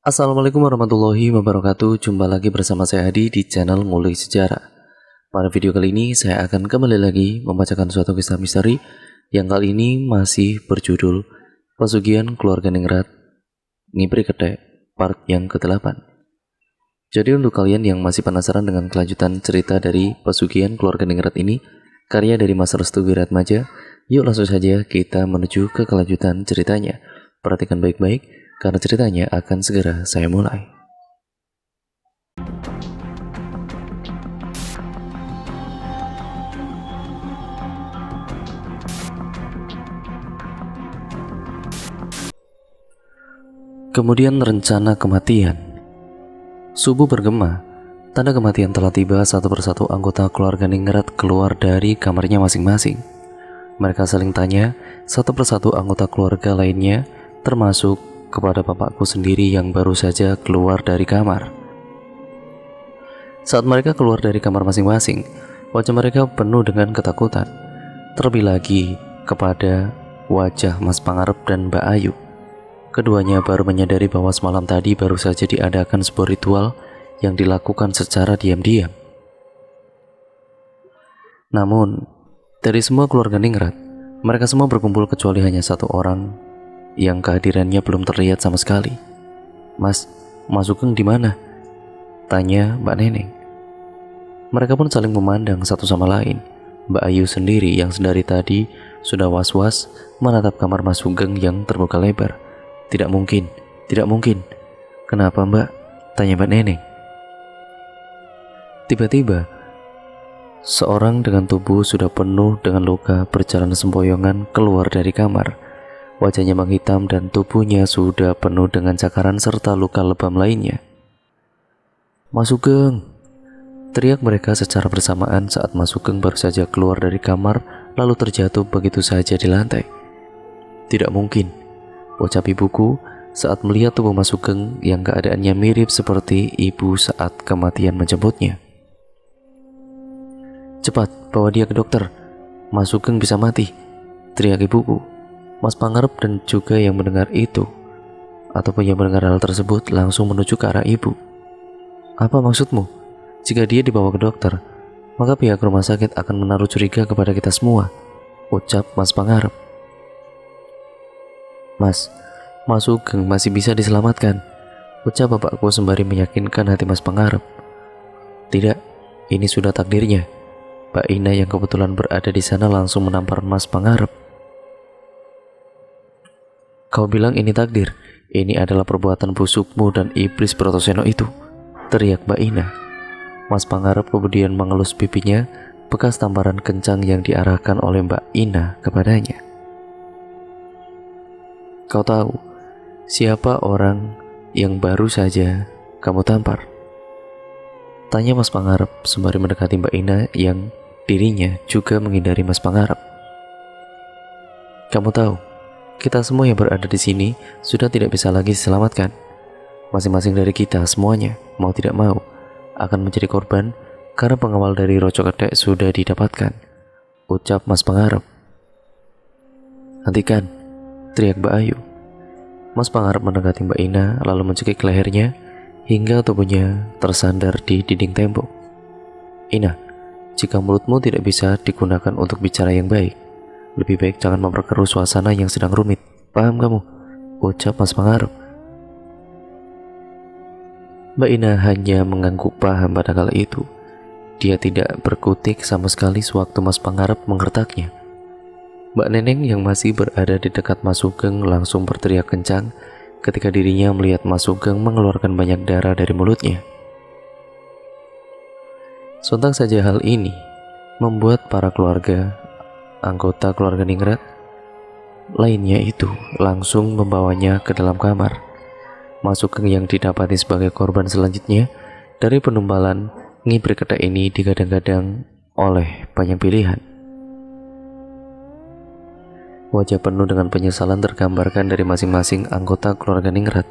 Assalamualaikum warahmatullahi wabarakatuh. Jumpa lagi bersama saya Adi di channel Ngulik Sejarah. Pada video kali ini saya akan kembali lagi membacakan suatu kisah misteri yang kali ini masih berjudul Pesugihan Keluarga Ningrat Ngibri Ketek part yang ke-8. Jadi untuk kalian yang masih penasaran dengan kelanjutan cerita dari Pesugihan Keluarga Ningrat ini, karya dari Mas Restu Wiratmaja, yuk langsung saja kita menuju ke kelanjutan ceritanya. Perhatikan baik-baik karena ceritanya akan segera saya mulai. Kemudian rencana kematian. Subuh bergema, tanda kematian telah tiba. Satu persatu anggota keluarga Ningrat keluar dari kamarnya masing-masing. Mereka saling tanya, satu persatu anggota keluarga lainnya, termasuk kepada bapakku sendiri yang baru saja keluar dari kamar. Saat mereka keluar dari kamar masing-masing, wajah mereka penuh dengan ketakutan. Terlebih lagi kepada wajah Mas Pangarep dan Mbak Ayu. Keduanya baru menyadari bahwa semalam tadi baru saja diadakan sebuah ritual yang dilakukan secara diam-diam. Namun, dari semua keluarga Ningrat, mereka semua berkumpul kecuali hanya satu orang yang kehadirannya belum terlihat sama sekali. Mas Sugeng di mana? Tanya Mbak Neneng. Mereka pun saling memandang satu sama lain. Mbak Ayu sendiri yang sedari tadi sudah was-was menatap kamar Mas Sugeng yang terbuka lebar. Tidak mungkin, tidak mungkin. Kenapa Mbak? Tanya Mbak Neneng. Tiba-tiba, seorang dengan tubuh sudah penuh dengan luka berjalan sempoyongan keluar dari kamar. Wajahnya menghitam dan tubuhnya sudah penuh dengan cakaran serta luka lebam lainnya. Mas Sugeng! Teriak mereka secara bersamaan saat Mas Sugeng baru saja keluar dari kamar lalu terjatuh begitu saja di lantai. Tidak mungkin, ucap ibuku saat melihat tubuh Mas Sugeng yang keadaannya mirip seperti ibu saat kematian menjemputnya. Cepat, bawa dia ke dokter. Mas Sugeng bisa mati, teriak ibuku. Mas Pangarep dan juga yang mendengar itu ataupun yang mendengar hal tersebut langsung menuju ke arah ibu. Apa maksudmu? Jika dia dibawa ke dokter, maka pihak rumah sakit akan menaruh curiga kepada kita semua, ucap Mas Pangarep. Mas Sugeng masih bisa diselamatkan, ucap bapakku sembari meyakinkan hati Mas Pangarep. Tidak, ini sudah takdirnya. Mbak Ina yang kebetulan berada di sana langsung menampar Mas Pangarep. Kau bilang ini takdir? Ini adalah perbuatan busukmu dan iblis Brotoseno itu, teriak Mbak Ina. Mas Pangarep kemudian mengelus pipinya bekas tamparan kencang yang diarahkan oleh Mbak Ina kepadanya. Kau tahu siapa orang yang baru saja kamu tampar? Tanya Mas Pangarep sembari mendekati Mbak Ina yang dirinya juga menghindari Mas Pangarep. Kamu tahu, kita semua yang berada di sini sudah tidak bisa lagi diselamatkan. Masing-masing dari kita semuanya, mau tidak mau, akan menjadi korban karena pengawal dari Roco Ketek sudah didapatkan, ucap Mas Pangarep. Hentikan, teriak Mbak Ayu. Mas Pangarep mendekati Mbak Ina lalu mencekik lehernya hingga tubuhnya tersandar di dinding tembok. Ina, jika mulutmu tidak bisa digunakan untuk bicara yang baik, lebih baik jangan memperkeruh suasana yang sedang rumit. Paham kamu? Ucap Mas Pangarep. Mbak Ina hanya mengangguk paham pada kala itu. Dia tidak berkutik sama sekali sewaktu Mas Pangarep menggertaknya. Mbak Neneng yang masih berada di dekat Mas Sugeng langsung berteriak kencang ketika dirinya melihat Mas Sugeng mengeluarkan banyak darah dari mulutnya. Sontak saja hal ini membuat para anggota keluarga Ningrat lainnya itu langsung membawanya ke dalam kamar. Mas Sugeng yang didapati sebagai korban selanjutnya dari penumbalan Ngibri Ketek ini digadang-gadang oleh banyak pilihan. Wajah penuh dengan penyesalan tergambarkan dari masing-masing anggota keluarga Ningrat.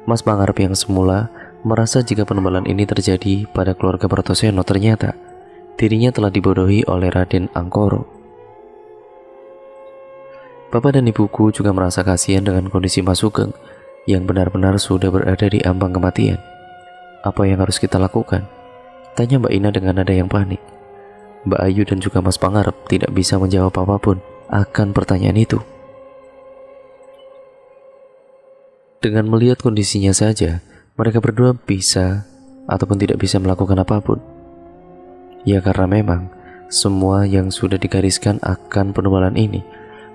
Mas Pangarep yang semula merasa jika penumbalan ini terjadi pada keluarga Brotoseno, ternyata dirinya telah dibodohi oleh Raden Angkoro. Bapak dan ibuku juga merasa kasihan dengan kondisi Mas Sugeng yang benar-benar sudah berada di ambang kematian. Apa yang harus kita lakukan? Tanya Mbak Ina dengan nada yang panik. Mbak Ayu dan juga Mas Pangarep tidak bisa menjawab apapun akan pertanyaan itu. Dengan melihat kondisinya saja, mereka berdua bisa ataupun tidak bisa melakukan apapun. Ya karena memang semua yang sudah digariskan akan penubalan ini,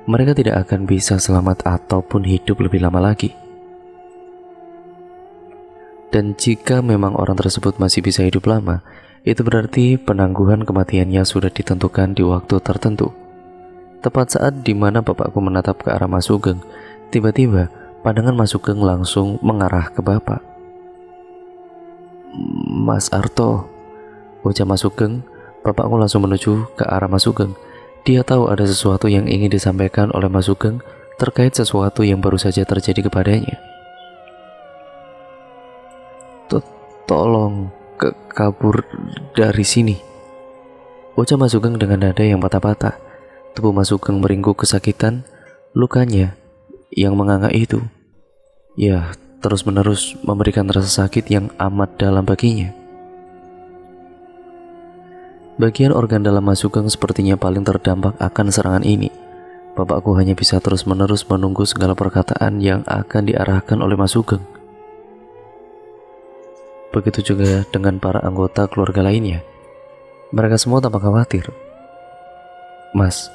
mereka tidak akan bisa selamat ataupun hidup lebih lama lagi. Dan jika memang orang tersebut masih bisa hidup lama, itu berarti penangguhan kematiannya sudah ditentukan di waktu tertentu. Tepat saat dimana bapakku menatap ke arah Mas Sugeng, tiba-tiba pandangan Mas Sugeng langsung mengarah ke bapak. Mas Arto, ucap Mas Sugeng. Bapakku langsung menuju ke arah Mas Sugeng. Dia tahu ada sesuatu yang ingin disampaikan oleh Mas Sugeng terkait sesuatu yang baru saja terjadi kepadanya. Tolong kabur dari sini, ucap Mas Sugeng dengan nada yang patah-patah. Tubuh Mas Sugeng meringkuk kesakitan. Lukanya yang menganga itu, ya, terus-menerus memberikan rasa sakit yang amat dalam baginya. Bagian organ dalam Mas Sugeng sepertinya paling terdampak akan serangan ini. Bapakku hanya bisa terus-menerus menunggu segala perkataan yang akan diarahkan oleh Mas Sugeng. Begitu juga dengan para anggota keluarga lainnya. Mereka semua tampak khawatir. Mas,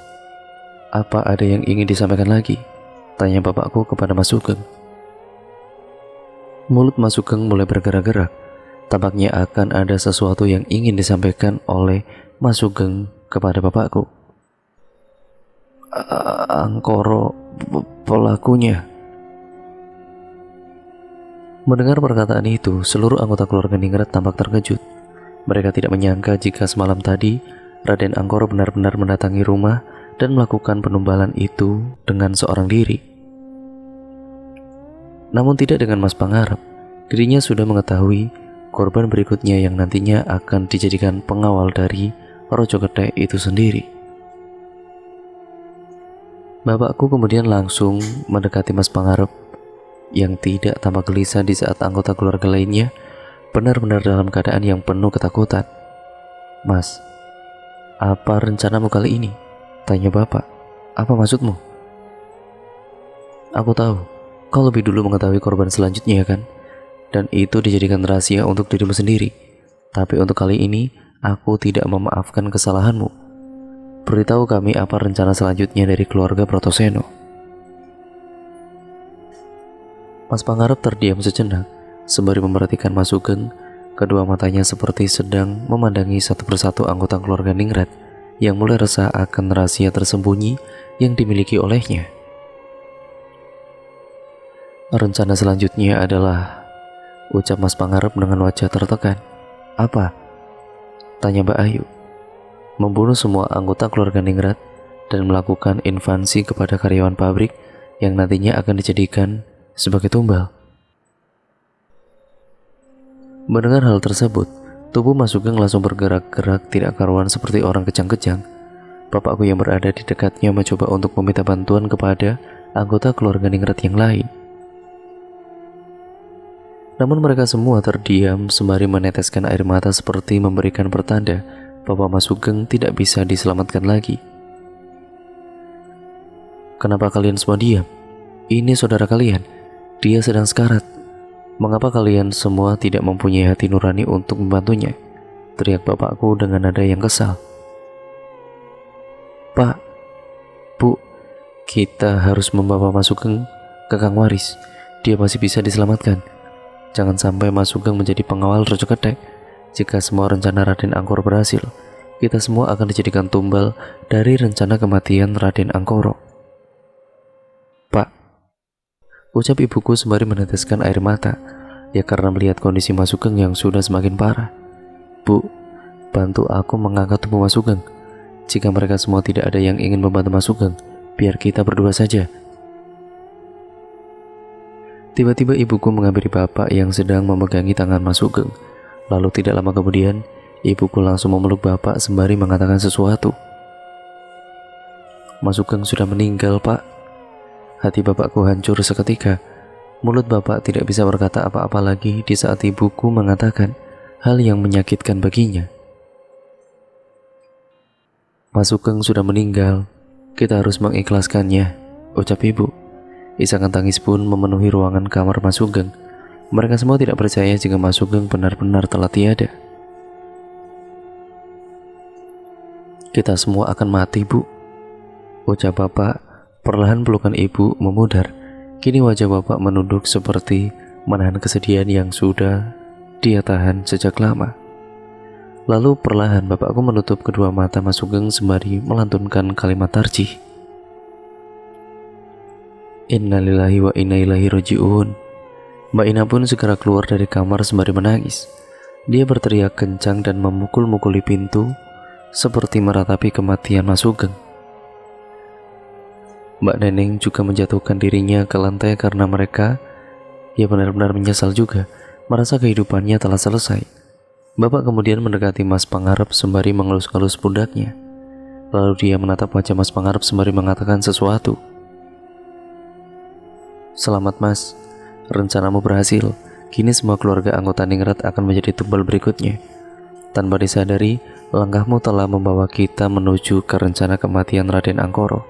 apa ada yang ingin disampaikan lagi? Tanya bapakku kepada Mas Sugeng. Mulut Mas Sugeng mulai bergerak-gerak. Tampaknya akan ada sesuatu yang ingin disampaikan oleh Mas Sugeng kepada bapakku. Angkoro pelakunya. Mendengar perkataan itu, seluruh anggota keluarga Ningrat tampak terkejut. Mereka tidak menyangka jika semalam tadi Raden Angkoro benar-benar mendatangi rumah dan melakukan penumbalan itu dengan seorang diri. Namun tidak dengan Mas Pangarep. Dirinya sudah mengetahui korban berikutnya yang nantinya akan dijadikan pengawal dari Rojo Gede itu sendiri. Bapakku kemudian langsung mendekati Mas Pangarep yang tidak tampak gelisah di saat anggota keluarga lainnya benar-benar dalam keadaan yang penuh ketakutan. Mas, apa rencanamu kali ini? Tanya bapak. Apa maksudmu? Aku tahu, kau lebih dulu mengetahui korban selanjutnya kan? Dan itu dijadikan rahasia untuk dirimu sendiri. Tapi untuk kali ini, aku tidak memaafkan kesalahanmu. Beritahu kami apa rencana selanjutnya dari keluarga Protoseno. Mas Pangarep terdiam sejenak sembari memperhatikan Mas Sugeng. Kedua matanya seperti sedang memandangi satu persatu anggota keluarga Ningrat yang mulai resah akan rahasia tersembunyi yang dimiliki olehnya. Rencana selanjutnya adalah, ucap Mas Pangarep dengan wajah tertekan. Apa? Tanya Mbak Ayu. Membunuh semua anggota keluarga Ningrat dan melakukan invasi kepada karyawan pabrik yang nantinya akan dijadikan sebagai tumbal. Mendengar hal tersebut, tubuh Mas Sugeng langsung bergerak-gerak tidak karuan seperti orang kejang-kejang. Bapakku yang berada di dekatnya mencoba untuk meminta bantuan kepada anggota keluarga Ningrat yang lain. Namun mereka semua terdiam sembari meneteskan air mata seperti memberikan pertanda bahwa Mas Sugeng tidak bisa diselamatkan lagi. Kenapa kalian semua diam? Ini saudara kalian. Dia sedang sekarat. Mengapa kalian semua tidak mempunyai hati nurani untuk membantunya? Teriak bapakku dengan nada yang kesal. Pak, Bu, kita harus membawa Mas Sugeng ke Kang Waris. Dia masih bisa diselamatkan. Jangan sampai Mas Sugeng menjadi pengawal Rojo Gede. Jika semua rencana Raden Angkoro berhasil, kita semua akan dijadikan tumbal dari rencana kematian Raden Angkoro. Pak, ucap ibuku sembari meneteskan air mata, ya karena melihat kondisi Mas Sugeng yang sudah semakin parah. Bu, bantu aku mengangkat tubuh Mas Sugeng. Jika mereka semua tidak ada yang ingin membantu Mas Sugeng, biar kita berdua saja. Tiba-tiba ibuku menghampiri bapak yang sedang memegangi tangan Mas Sugeng. Lalu tidak lama kemudian, ibuku langsung memeluk bapak sembari mengatakan sesuatu. Mas Sugeng sudah meninggal, Pak. Hati bapakku hancur seketika. Mulut bapak tidak bisa berkata apa-apa lagi di saat ibuku mengatakan hal yang menyakitkan baginya. Mas Sugeng sudah meninggal, kita harus mengikhlaskannya, ucap ibu. Isakan tangis pun memenuhi ruangan kamar Mas Sugeng. Mereka semua tidak percaya jika Mas Sugeng benar-benar telah tiada. Kita semua akan mati, Bu, ucap bapak. Perlahan pelukan ibu memudar. Kini wajah bapak menunduk seperti menahan kesedihan yang sudah dia tahan sejak lama. Lalu perlahan bapakku menutup kedua mata Mas Sugeng sembari melantunkan kalimat tarjih. Innalillahi wa inna ilaihi raji'un. Mbak Ina pun segera keluar dari kamar sembari menangis. Dia berteriak kencang dan memukul-mukuli pintu seperti meratapi kematian Mas Sugeng. Mbak Neneng juga menjatuhkan dirinya ke lantai karena mereka benar-benar menyesal juga, merasa kehidupannya telah selesai. Bapak kemudian mendekati Mas Pangarep sembari mengelus-elus pundaknya. Lalu dia menatap wajah Mas Pangarep sembari mengatakan sesuatu. Selamat Mas, rencanamu berhasil. Kini semua keluarga anggota Ningrat akan menjadi tumbal berikutnya. Tanpa disadari, langkahmu telah membawa kita menuju ke rencana kematian Raden Angkoro.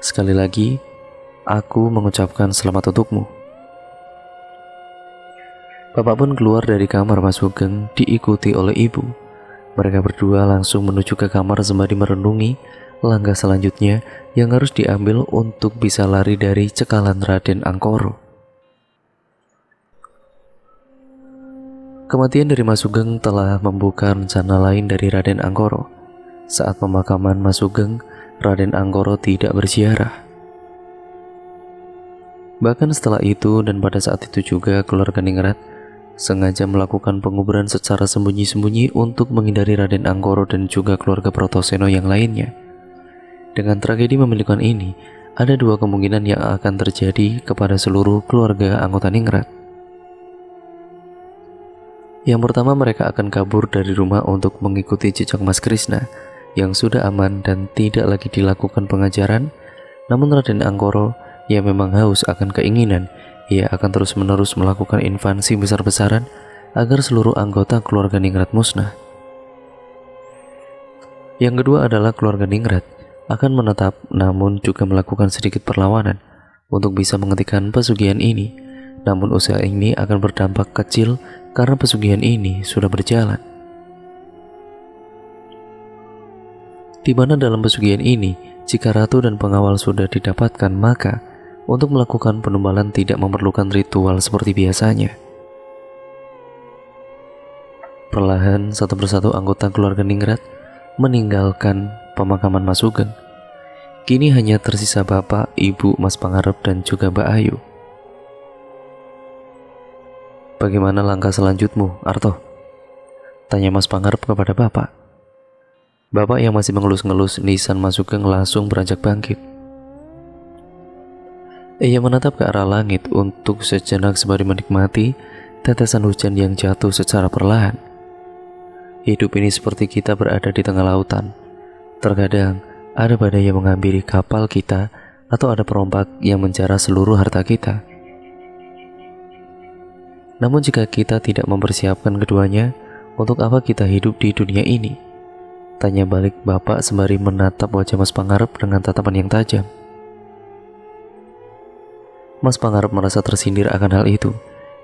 Sekali lagi, aku mengucapkan selamat untukmu. Bapak pun keluar dari kamar Mas Sugeng diikuti oleh ibu. Mereka berdua langsung menuju ke kamar sembari merenungi langkah selanjutnya yang harus diambil untuk bisa lari dari cekalan Raden Angkoro. Kematian dari Mas Sugeng telah membuka rencana lain dari Raden Angkoro. Saat pemakaman Mas Sugeng, Raden Angkoro tidak berziarah. Bahkan setelah itu dan pada saat itu juga keluarga Ningrat sengaja melakukan penguburan secara sembunyi-sembunyi untuk menghindari Raden Angkoro dan juga keluarga Protoseno yang lainnya. Dengan tragedi memilukan ini, ada dua kemungkinan yang akan terjadi kepada seluruh keluarga anggota Ningrat. Yang pertama, mereka akan kabur dari rumah untuk mengikuti jejak Mas Krishna yang sudah aman dan tidak lagi dilakukan pengajaran. Namun Raden Angkoro yang memang haus akan keinginan, ia akan terus-menerus melakukan invasi besar-besaran agar seluruh anggota keluarga Ningrat musnah. Yang kedua adalah keluarga Ningrat akan menetap namun juga melakukan sedikit perlawanan untuk bisa menghentikan pesugihan ini. Namun usaha ini akan berdampak kecil karena pesugihan ini sudah berjalan. Di mana dalam pesugihan ini, jika ratu dan pengawal sudah didapatkan, maka untuk melakukan penumbalan tidak memerlukan ritual seperti biasanya. Perlahan satu persatu anggota keluarga Ningrat meninggalkan pemakaman Mas Sugeng. Kini hanya tersisa bapak, ibu, Mas Pangarep dan juga Mbak Ayu. Bagaimana langkah selanjutmu, Arto? Tanya Mas Pangarep kepada bapak. Bapak yang masih mengelus-ngelus nisan Mas Sugeng langsung beranjak bangkit. Ia menatap ke arah langit untuk sejenak sembari menikmati tetesan hujan yang jatuh secara perlahan. Hidup ini seperti kita berada di tengah lautan. Terkadang ada badai yang menghampiri kapal kita atau ada perompak yang menjara seluruh harta kita. Namun jika kita tidak mempersiapkan keduanya, untuk apa kita hidup di dunia ini? Tanya balik bapak sembari menatap wajah Mas Pangarep dengan tatapan yang tajam. Mas Pangarep merasa tersindir akan hal itu.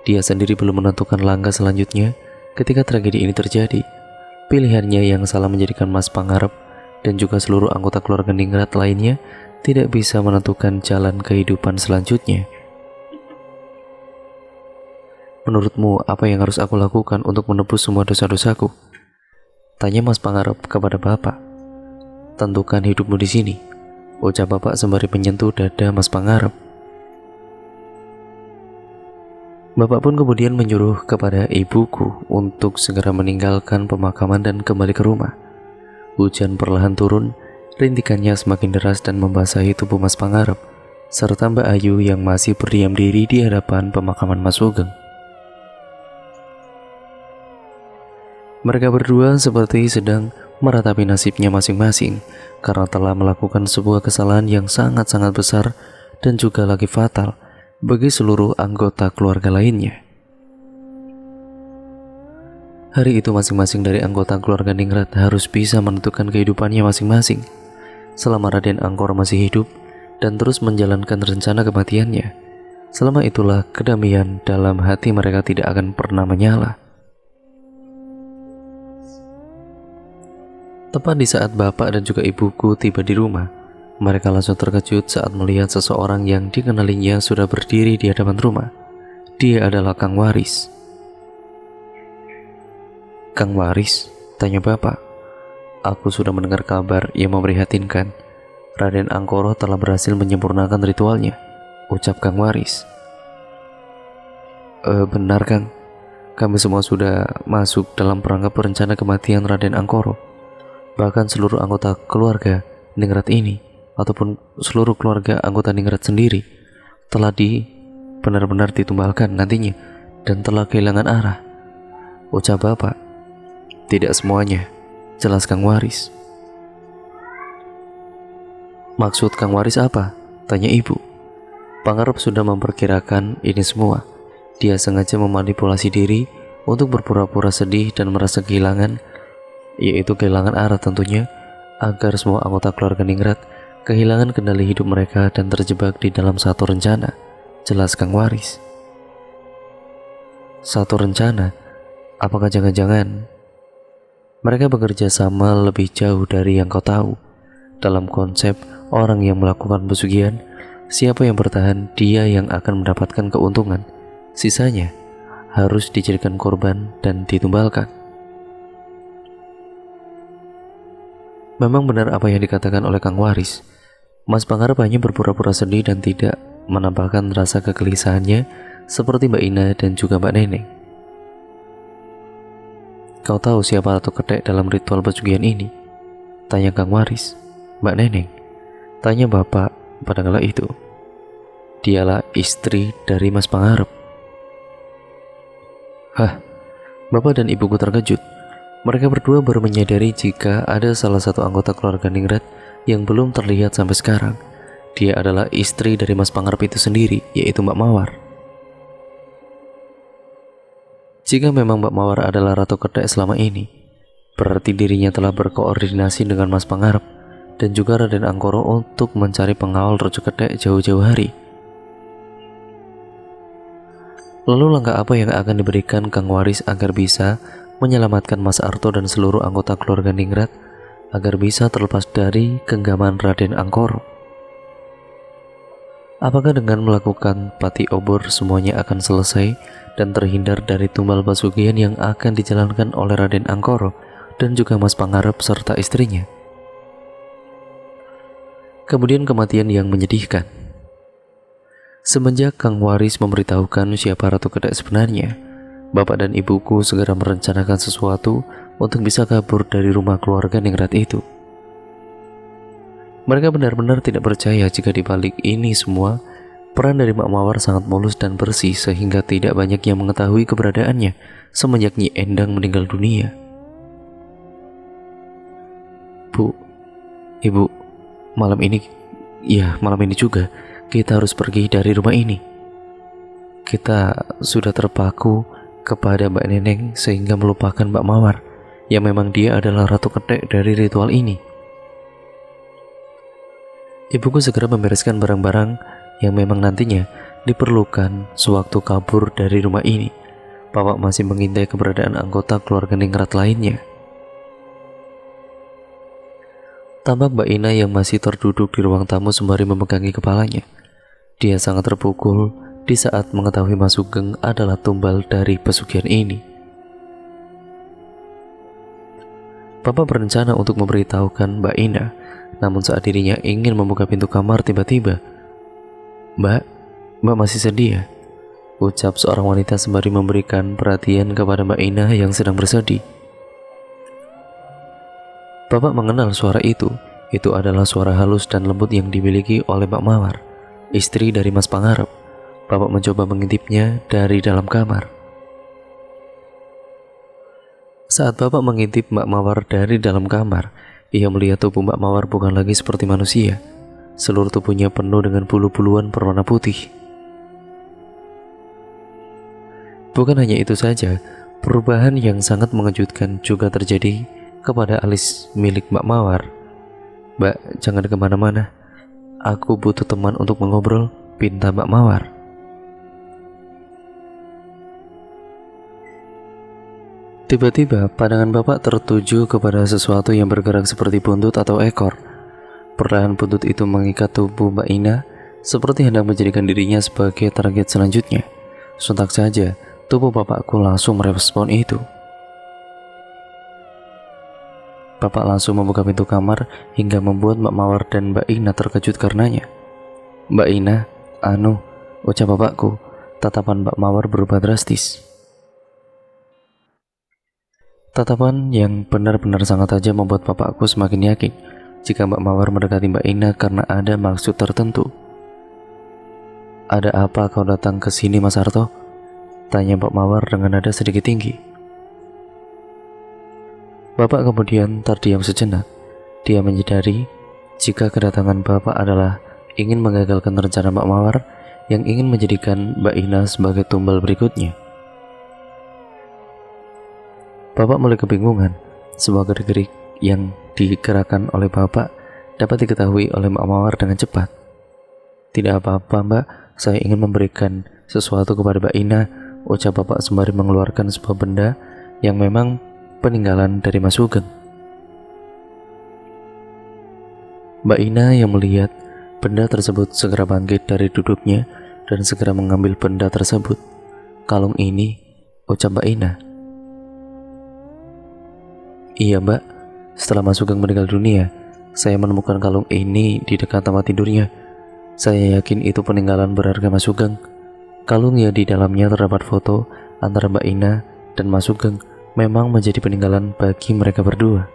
Dia sendiri belum menentukan langkah selanjutnya ketika tragedi ini terjadi. Pilihannya yang salah menjadikan Mas Pangarep dan juga seluruh anggota keluarga Ningrat lainnya tidak bisa menentukan jalan kehidupan selanjutnya. Menurutmu, apa yang harus aku lakukan untuk menebus semua dosa-dosaku? Tanya Mas Pangarep kepada bapak. Tentukan hidupmu di sini, ucap bapak sembari menyentuh dada Mas Pangarep. Bapak pun kemudian menyuruh kepada ibuku untuk segera meninggalkan pemakaman dan kembali ke rumah. Hujan perlahan turun, rintikannya semakin deras dan membasahi tubuh Mas Pangarep serta Mbak Ayu yang masih berdiam diri di hadapan pemakaman Mas Sugeng. Mereka berdua seperti sedang meratapi nasibnya masing-masing karena telah melakukan sebuah kesalahan yang sangat-sangat besar dan juga lagi fatal bagi seluruh anggota keluarga lainnya. Hari itu masing-masing dari anggota keluarga Ningrat harus bisa menentukan kehidupannya masing-masing selama Raden Angkoro masih hidup dan terus menjalankan rencana kematiannya. Selama itulah kedamaian dalam hati mereka tidak akan pernah menyala. Tepat di saat bapak dan juga ibuku tiba di rumah, mereka langsung terkejut saat melihat seseorang yang dikenalinya sudah berdiri di hadapan rumah. Dia adalah Kang Waris. "Kang Waris?" tanya bapak. "Aku sudah mendengar kabar yang memprihatinkan. Raden Angkoro telah berhasil menyempurnakan ritualnya," ucap Kang Waris. Benar Kang, kami semua sudah masuk dalam perangkap rencana kematian Raden Angkoro. Bahkan seluruh anggota keluarga Ningrat ini, ataupun seluruh keluarga anggota Ningrat sendiri, telah benar-benar ditumbalkan nantinya dan telah kehilangan arah, ucap bapak. "Tidak semuanya," jelas Kang Waris. "Maksud Kang Waris apa?" tanya ibu. Pangarep sudah memperkirakan ini semua. Dia sengaja memanipulasi diri untuk berpura-pura sedih dan merasa kehilangan, yaitu kehilangan arah tentunya, agar semua anggota keluarga Ningrat kehilangan kendali hidup mereka dan terjebak di dalam satu rencana, jelas Kang Waris. "Satu rencana? Apakah jangan-jangan mereka bekerja sama lebih jauh dari yang kau tahu? Dalam konsep orang yang melakukan pesugihan, siapa yang bertahan dia yang akan mendapatkan keuntungan. Sisanya harus dijadikan korban dan ditumbalkan." Memang benar apa yang dikatakan oleh Kang Waris. Mas Pangarep hanya berpura-pura sedih dan tidak menampakkan rasa kegelisahannya seperti Mbak Ina dan juga Mbak Neneng. "Kau tahu siapa Ratu Kedek dalam ritual pesugihan ini?" tanya Kang Waris. "Mbak Neneng?" tanya bapak pada kala itu. "Dialah istri dari Mas Pangarep." Hah, bapak dan ibuku terkejut. Mereka berdua baru menyadari jika ada salah satu anggota keluarga Ningrat yang belum terlihat sampai sekarang. Dia adalah istri dari Mas Pangarep itu sendiri, yaitu Mbak Mawar. Jika memang Mbak Mawar adalah Ratu Kedek selama ini, berarti dirinya telah berkoordinasi dengan Mas Pangarep dan juga Raden Angkoro untuk mencari pengawal Ratu Kedek jauh-jauh hari. Lalu langkah apa yang akan diberikan Kang Waris agar bisa menyelamatkan Mas Arto dan seluruh anggota keluarga Ningrat agar bisa terlepas dari genggaman Raden Angkoro? Apakah dengan melakukan pati obor semuanya akan selesai dan terhindar dari tumbal pesugihan yang akan dijalankan oleh Raden Angkoro dan juga Mas Pangarep serta istrinya? Kemudian kematian yang menyedihkan. Semenjak Kang Waris memberitahukan siapa Ratu Kedek sebenarnya, bapak dan ibuku segera merencanakan sesuatu untuk bisa kabur dari rumah keluarga Ningrat itu. Mereka benar-benar tidak percaya jika di balik ini semua, peran dari Mbak Mawar sangat mulus dan bersih sehingga tidak banyak yang mengetahui keberadaannya semenjak Nyi Endang meninggal dunia. "Bu, Ibu, malam ini juga kita harus pergi dari rumah ini. Kita sudah terpaku kepada Mbak Neneng sehingga melupakan Mbak Mawar yang memang dia adalah Ratu Kedek dari ritual ini." Ibuku segera membereskan barang-barang yang memang nantinya diperlukan sewaktu kabur dari rumah ini. Bapak masih mengintai keberadaan anggota keluarga Ningrat lainnya. Tampak Mbak Ina yang masih terduduk di ruang tamu sembari memegangi kepalanya. Dia sangat terpukul di saat mengetahui Mas Sugeng adalah tumbal dari pesugihan ini. Bapak berencana untuk memberitahukan Mbak Ina, namun saat dirinya ingin membuka pintu kamar tiba-tiba, Mbak masih sedih ya?" ucap seorang wanita sembari memberikan perhatian kepada Mbak Ina yang sedang bersedih. Bapak mengenal suara itu adalah suara halus dan lembut yang dimiliki oleh Mbak Mawar, istri dari Mas Pangarep. Bapak mencoba mengintipnya dari dalam kamar. Saat Bapak mengintip Mbak Mawar dari dalam kamar, ia melihat tubuh Mbak Mawar bukan lagi seperti manusia. Seluruh tubuhnya penuh dengan bulu-buluan berwarna putih. Bukan hanya itu saja, perubahan yang sangat mengejutkan juga terjadi kepada alis milik Mbak Mawar. "Mbak, jangan kemana-mana. Aku butuh teman untuk mengobrol," pinta Mbak Mawar. Tiba-tiba pandangan bapak tertuju kepada sesuatu yang bergerak seperti buntut atau ekor. Perlahan buntut itu mengikat tubuh Mbak Ina seperti hendak menjadikan dirinya sebagai target selanjutnya. Sontak saja, tubuh bapakku langsung merespon itu. Bapak langsung membuka pintu kamar hingga membuat Mbak Mawar dan Mbak Ina terkejut karenanya. "Mbak Ina, ucap bapakku." Tatapan Mbak Mawar berubah drastis. Tatapan yang benar-benar sangat tajam membuat bapakku semakin yakin jika Mbak Mawar mendekati Mbak Ina karena ada maksud tertentu. "Ada apa kau datang ke sini, Mas Harto?" tanya Mbak Mawar dengan nada sedikit tinggi. Bapak kemudian terdiam sejenak. Dia menyadari jika kedatangan bapak adalah ingin menggagalkan rencana Mbak Mawar yang ingin menjadikan Mbak Ina sebagai tumbal berikutnya. Bapak mulai kebingungan. Sebuah gerik-gerik yang digerakkan oleh bapak dapat diketahui oleh Mbak Mawar dengan cepat. "Tidak apa-apa, Mbak, saya ingin memberikan sesuatu kepada Mbak Ina," ucap bapak sembari mengeluarkan sebuah benda yang memang peninggalan dari Mas Sugeng. Mbak Ina yang melihat benda tersebut segera bangkit dari duduknya dan segera mengambil benda tersebut. "Kalung ini," ucap Mbak Ina. "Iya, Mbak, setelah Mas Sugeng meninggal dunia, saya menemukan kalung ini di dekat tempat tidurnya. Saya yakin itu peninggalan berharga Mas Sugeng. Kalung yang di dalamnya terdapat foto antara Mbak Ina dan Mas Sugeng memang menjadi peninggalan bagi mereka berdua."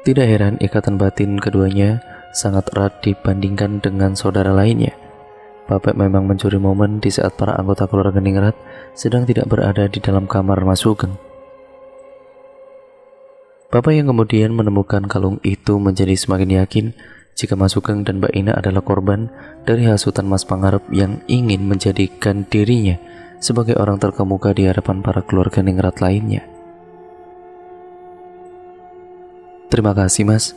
Tidak heran ikatan batin keduanya sangat erat dibandingkan dengan saudara lainnya. Bapak memang mencuri momen di saat para anggota keluarga Ningrat sedang tidak berada di dalam kamar Mas Sugeng. Bapak yang kemudian menemukan kalung itu menjadi semakin yakin jika Mas Sugeng dan Mbak Ina adalah korban dari hasutan Mas Pangarep yang ingin menjadikan dirinya sebagai orang terkemuka di hadapan para keluarga Ningrat lainnya. "Terima kasih, Mas,"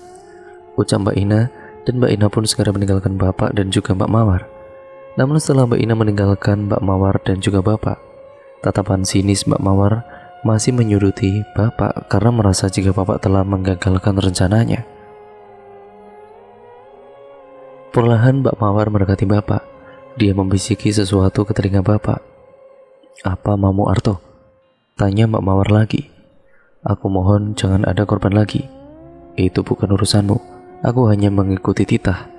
ucap Mbak Ina, dan Mbak Ina pun segera meninggalkan Bapak dan juga Mbak Mawar. Namun setelah Mbak Ina meninggalkan Mbak Mawar dan juga Bapak, tatapan sinis Mbak Mawar masih menyuduti Bapak karena merasa jika Bapak telah menggagalkan rencananya. Perlahan Mbak Mawar mendekati Bapak. Dia membisiki sesuatu ke telinga Bapak. "Apa maumu, Arto?" tanya Mbak Mawar lagi. "Aku mohon jangan ada korban lagi. Itu bukan urusanmu. Aku hanya mengikuti titah."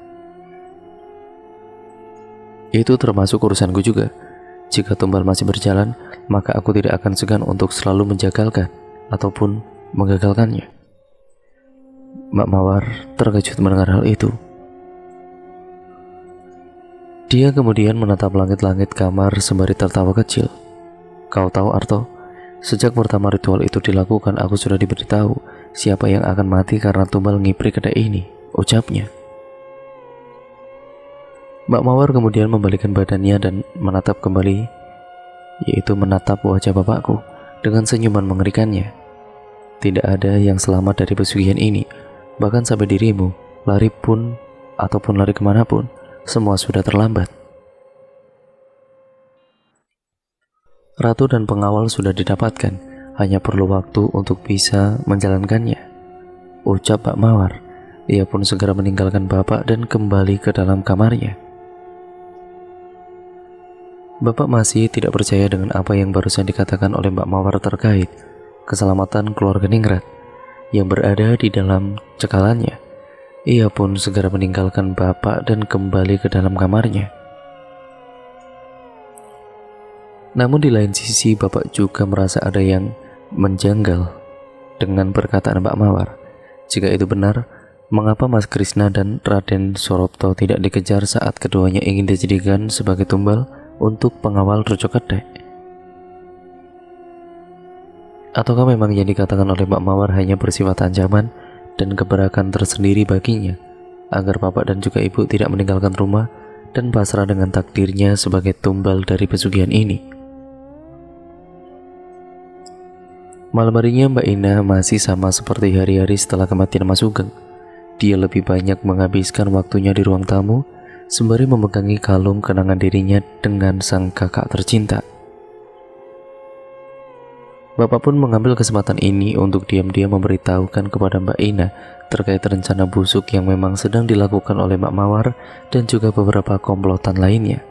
"Itu termasuk urusanku juga. Jika tumbal masih berjalan, maka aku tidak akan segan untuk selalu menjagalkan ataupun menggagalkannya." Mbak Mawar terkejut mendengar hal itu. Dia kemudian menatap langit-langit kamar sembari tertawa kecil. "Kau tahu, Arto, sejak pertama ritual itu dilakukan, aku sudah diberitahu siapa yang akan mati karena tumbal ngipri kedai ini," ucapnya. Mbak Mawar kemudian membalikkan badannya dan menatap kembali, yaitu menatap wajah bapakku dengan senyuman mengerikannya. "Tidak ada yang selamat dari pesugihan ini, bahkan sampai dirimu, lari pun ataupun lari kemanapun, semua sudah terlambat. Ratu dan pengawal sudah didapatkan, hanya perlu waktu untuk bisa menjalankannya," ucap Mbak Mawar. Ia pun segera meninggalkan bapak dan kembali ke dalam kamarnya. Bapak masih tidak percaya dengan apa yang barusan dikatakan oleh Mbak Mawar terkait keselamatan keluarga Ningrat yang berada di dalam cekalannya. Ia pun segera meninggalkan bapak dan kembali ke dalam kamarnya. Namun di lain sisi bapak juga merasa ada yang menjanggal dengan perkataan Mbak Mawar. Jika itu benar, mengapa Mas Krishna dan Raden Sorobto tidak dikejar saat keduanya ingin dijadikan sebagai tumbal untuk pengawal Rejo Kedai? Ataukah memang yang dikatakan oleh Mbak Mawar hanya bersifat ancaman dan keberakan tersendiri baginya, agar bapak dan juga ibu tidak meninggalkan rumah dan pasrah dengan takdirnya sebagai tumbal dari pesugihan ini. Malam harinya Mbak Ina masih sama seperti hari-hari setelah kematian Mas Sugeng. Dia lebih banyak menghabiskan waktunya di ruang tamu, sembari memegangi kalung kenangan dirinya dengan sang kakak tercinta. Bapak pun mengambil kesempatan ini untuk diam-diam memberitahukan kepada Mbak Ina terkait rencana busuk yang memang sedang dilakukan oleh Mbak Mawar dan juga beberapa komplotan lainnya.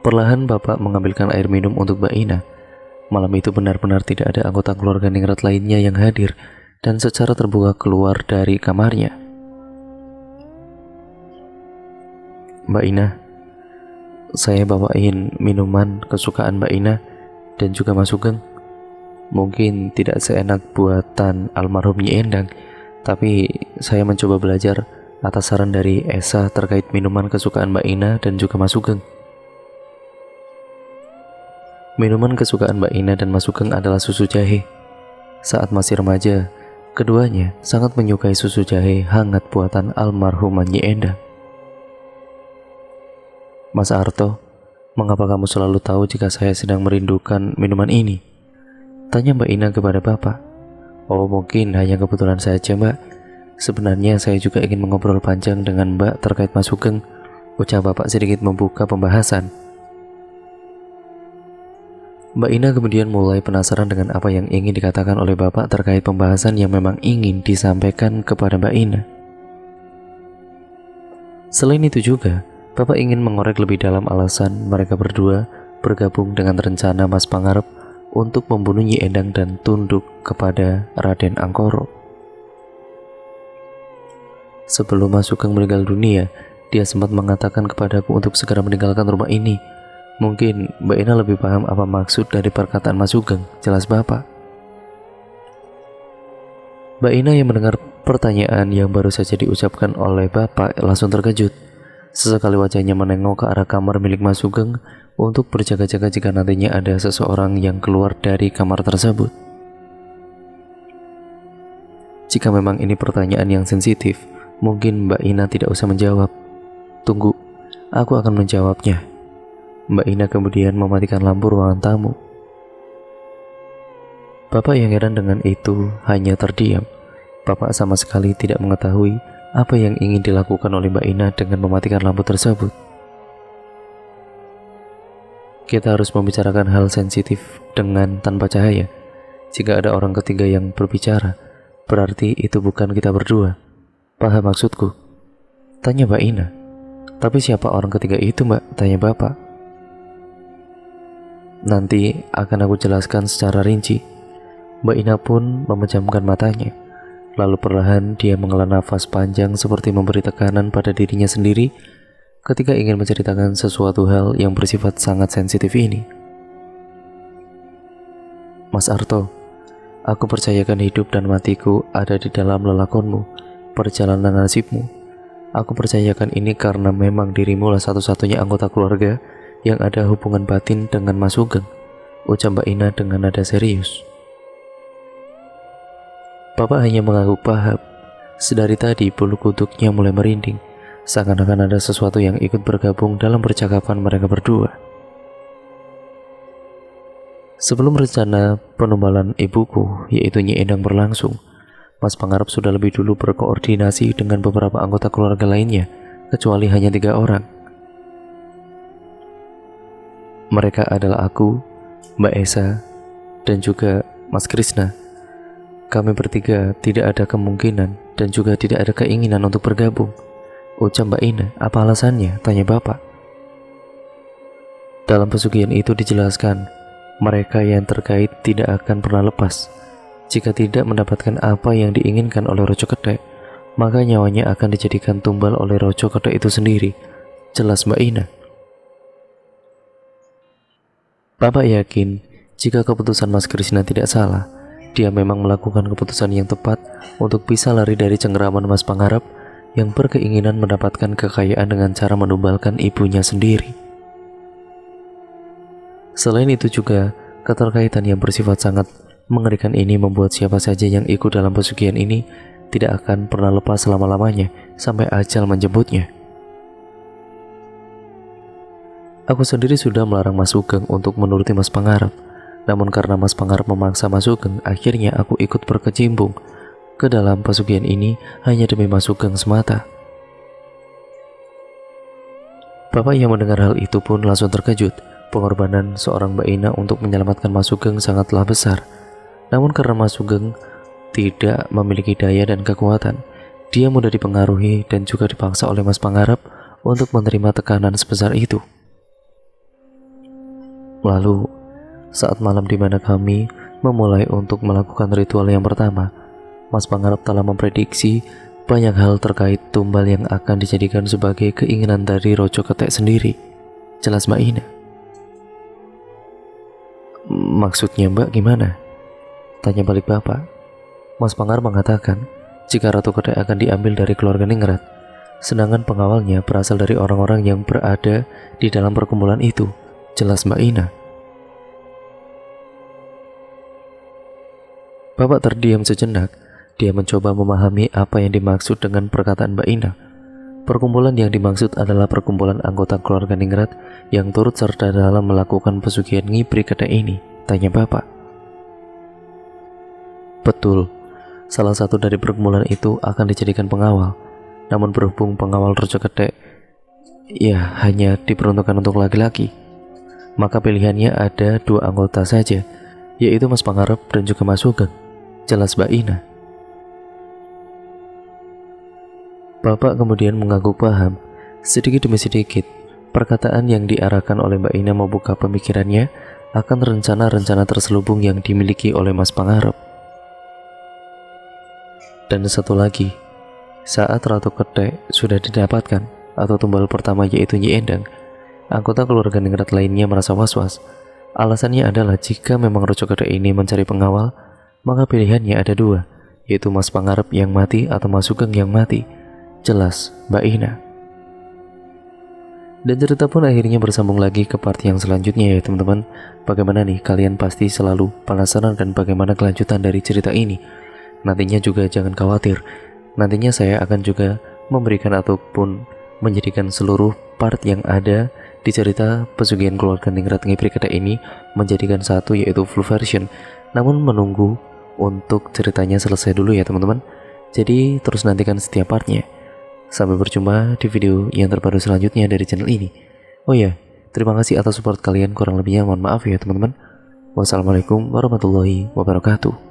Perlahan Bapak mengambilkan air minum untuk Mbak Ina. Malam itu benar-benar tidak ada anggota keluarga Ningrat lainnya yang hadir dan secara terbuka keluar dari kamarnya. Mbak Ina, saya bawain minuman kesukaan Mbak Ina dan juga Mas Sugeng. Mungkin tidak seenak buatan almarhum Nyi Endang, tapi saya mencoba belajar atas saran dari Esa terkait minuman kesukaan Mbak Ina dan juga Mas Sugeng. Minuman kesukaan Mbak Ina dan Mas Sugeng adalah susu jahe. Saat masih remaja, keduanya sangat menyukai susu jahe hangat buatan almarhum Nyi Endang. Mas Arto, mengapa kamu selalu tahu jika saya sedang merindukan minuman ini? Tanya Mbak Ina kepada Bapak. Oh, mungkin hanya kebetulan saja, Mbak. Sebenarnya saya juga ingin mengobrol panjang dengan Mbak terkait Mas Sugeng. Ucap Bapak sedikit membuka pembahasan. Mbak Ina kemudian mulai penasaran dengan apa yang ingin dikatakan oleh Bapak terkait pembahasan yang memang ingin disampaikan kepada Mbak Ina. Selain itu juga, Bapak ingin mengorek lebih dalam alasan mereka berdua bergabung dengan rencana Mas Pangarep untuk membunuh Nyi Endang dan tunduk kepada Raden Angkoro. Sebelum Mas Sugeng meninggal dunia, dia sempat mengatakan kepadaku untuk segera meninggalkan rumah ini. Mungkin Mbak Ina lebih paham apa maksud dari perkataan Mas Sugeng, jelas Bapak. Mbak Ina yang mendengar pertanyaan yang baru saja diucapkan oleh Bapak langsung terkejut. Sesekali wajahnya menengok ke arah kamar milik Mas Sugeng untuk berjaga-jaga jika nantinya ada seseorang yang keluar dari kamar tersebut. Jika memang ini pertanyaan yang sensitif, mungkin Mbak Ina tidak usah menjawab. Tunggu, aku akan menjawabnya. Mbak Ina kemudian mematikan lampu ruangan tamu. Bapak yang heran dengan itu hanya terdiam. Bapak sama sekali tidak mengetahui apa yang ingin dilakukan oleh Mbak Ina dengan mematikan lampu tersebut. Kita harus membicarakan hal sensitif dengan tanpa cahaya. Jika ada orang ketiga yang berbicara, berarti itu bukan kita berdua. Paham maksudku? Tanya Mbak Ina. Tapi siapa orang ketiga itu, Mbak? Tanya Bapak. Nanti akan aku jelaskan secara rinci. Mbak Ina pun memejamkan matanya. Lalu perlahan dia menghela nafas panjang seperti memberi tekanan pada dirinya sendiri ketika ingin menceritakan sesuatu hal yang bersifat sangat sensitif ini. Mas Arto, aku percayakan hidup dan matiku ada di dalam lelakonmu, perjalanan nasibmu. Aku percayakan ini karena memang dirimu lah satu-satunya anggota keluarga yang ada hubungan batin dengan Mas Sugeng, ucap Mbak Ina dengan nada serius. Bapak hanya mengangguk paham. Sedari tadi bulu kuduknya mulai merinding, seakan-akan ada sesuatu yang ikut bergabung dalam percakapan mereka berdua. Sebelum rencana penumbalan ibuku, yaitu Nyi Endang berlangsung, Mas Pangarep sudah lebih dulu berkoordinasi dengan beberapa anggota keluarga lainnya, kecuali hanya 3 orang. Mereka adalah aku, Mbak Esa, dan juga Mas Krishna. Kami bertiga tidak ada kemungkinan dan juga tidak ada keinginan untuk bergabung, ucap Mbak Ina. Apa alasannya? Tanya Bapak. Dalam pesugihan itu dijelaskan, mereka yang terkait tidak akan pernah lepas. Jika tidak mendapatkan apa yang diinginkan oleh Roco Kedek, maka nyawanya akan dijadikan tumbal oleh Roco Kedek itu sendiri, jelas Mbak Ina. Bapak yakin jika keputusan Mas Krishna tidak salah, dia memang melakukan keputusan yang tepat untuk bisa lari dari cengkeraman Mas Pangarep yang berkeinginan mendapatkan kekayaan dengan cara menumbalkan ibunya sendiri. Selain itu juga, keterkaitan yang bersifat sangat mengerikan ini membuat siapa saja yang ikut dalam pesugihan ini tidak akan pernah lepas selama-lamanya sampai ajal menjemputnya. Aku sendiri sudah melarang Mas Sugeng untuk menuruti Mas Pangarep. Namun karena Mas Pangarep memaksa Mas Sugeng, akhirnya aku ikut berkecimpung ke dalam pesugihan ini hanya demi Mas Sugeng semata. Bapak yang mendengar hal itu pun langsung terkejut. Pengorbanan seorang Mbak Ina untuk menyelamatkan Mas Sugeng sangatlah besar. Namun karena Mas Sugeng tidak memiliki daya dan kekuatan, dia mudah dipengaruhi dan juga dipaksa oleh Mas Pangarep untuk menerima tekanan sebesar itu. Lalu, saat malam di mana kami memulai untuk melakukan ritual yang pertama, Mas Pangarep telah memprediksi banyak hal terkait tumbal yang akan dijadikan sebagai keinginan dari Rojo Ketek sendiri. Jelas Mbak Ina. Maksudnya Mbak gimana? Tanya balik Bapak. Mas Pangarep mengatakan jika Ratu Ketek akan diambil dari keluarga Ningrat, sedangkan pengawalnya berasal dari orang-orang yang berada di dalam perkumpulan itu. Jelas Mbak Ina. Bapak terdiam sejenak. Dia mencoba memahami apa yang dimaksud dengan perkataan Mbak Ina. Perkumpulan yang dimaksud adalah perkumpulan anggota keluarga Ningrat yang turut serta dalam melakukan pesugihan Ngipri Ketek ini. Tanya Bapak. Betul, salah satu dari perkumpulan itu akan dijadikan pengawal. Namun berhubung pengawal Rojo Ketek ya hanya diperuntukkan untuk laki-laki, maka pilihannya ada 2 anggota saja, yaitu Mas Pangarep dan juga Mas Sugeng. Jelas Mbak Ina. Bapak kemudian mengangguk paham. Sedikit demi sedikit, perkataan yang diarahkan oleh Mbak Ina membuka pemikirannya akan rencana-rencana terselubung yang dimiliki oleh Mas Pangarep. Dan satu lagi, saat Ratu Ketek sudah didapatkan atau tumbal pertama yaitu Nyi Endang, anggota keluarga Ningrat lainnya merasa was-was. Alasannya adalah jika memang Rojo Ketek ini mencari pengawal, maka pilihannya ada 2, yaitu Mas Pangarep yang mati atau Mas Sugeng yang mati. Jelas Mbak Ina. Dan cerita pun akhirnya bersambung lagi ke part yang selanjutnya ya teman-teman. Bagaimana nih, kalian pasti selalu penasaran dan bagaimana kelanjutan dari cerita ini. Nantinya juga jangan khawatir, nantinya saya akan juga memberikan ataupun menjadikan seluruh part yang ada di cerita pesugihan keluarga Ningrat Ngipri Ketek ini menjadikan satu, yaitu full version. Namun menunggu untuk ceritanya selesai dulu ya teman-teman. Jadi terus nantikan setiap partnya. Sampai berjumpa di video yang terbaru selanjutnya dari channel ini. Oh ya, terima kasih atas support kalian. Kurang lebihnya mohon maaf ya teman-teman. Wassalamualaikum warahmatullahi wabarakatuh.